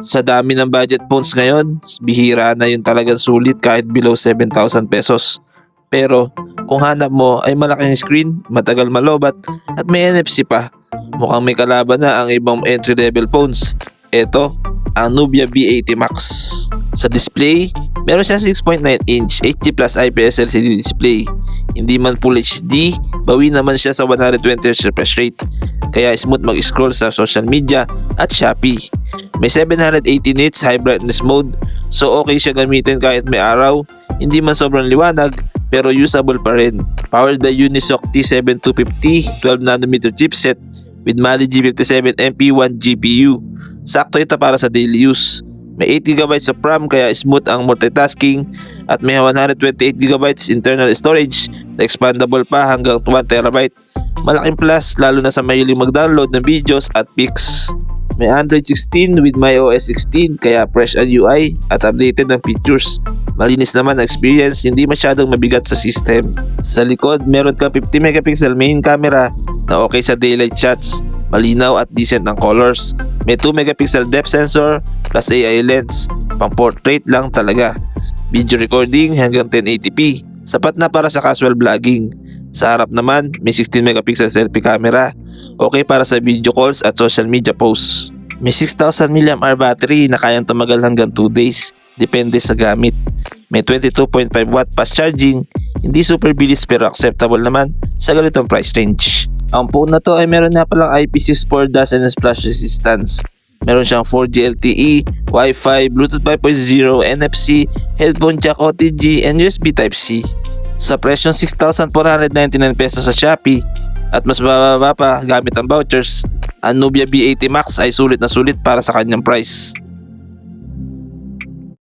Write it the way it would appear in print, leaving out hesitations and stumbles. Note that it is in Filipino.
Sa dami ng budget phones ngayon, bihira na yung talagang sulit kahit below 7,000 pesos. Pero kung hanap mo ay malaking screen, matagal malobat at may NFC pa, mukhang may kalaban na ang ibang entry-level phones. Ito, ang Nubia B80 Max. Sa display, meron siyang 6.9-inch HD Plus IPS LCD display. Hindi man Full HD, bawi naman siya sa 120Hz refresh rate. Kaya smooth mag-scroll sa social media at Shopee. May 780 nits high brightness mode, so okay siya gamitin kahit may araw. Hindi man sobrang liwanag, pero usable pa rin. Powered by Unisoc T7250 12nm chipset with Mali G57 MP1 GPU. Sakto ito para sa daily use. May 8GB of RAM kaya smooth ang multitasking at may 128GB internal storage na expandable pa hanggang 1TB. Malaking plus lalo na sa mahilig mag-download ng videos at pics. May Android 16 with MyOS 16 kaya fresh ang UI at updated ng features. Malinis naman ang experience, hindi masyadong mabigat sa system. Sa likod, meron ka 50MP main camera na okay sa daylight shots. Malinaw at decent ang colors. May 2MP depth sensor plus AI lens. Pang portrait lang talaga. Video recording hanggang 1080p. Sapat na para sa casual vlogging. Sa harap naman, may 16MP selfie camera. Okay para sa video calls at social media posts. May 6,000 mAh battery na kayang tumagal hanggang 2 days. Depende sa gamit. May 22.5 watt fast charging. Hindi super bilis pero acceptable naman sa ganitong price range. Ang phone na to ay meron na palang IP64 dust and splash resistance. Meron siyang 4G LTE, Wi-Fi, Bluetooth 5.0, NFC, headphone jack OTG, and USB Type-C. Sa presyong 6,499 pesos sa Shopee at mas bababa pa gamit ang vouchers, ang Nubia B80 Max ay sulit na sulit para sa kanyang price.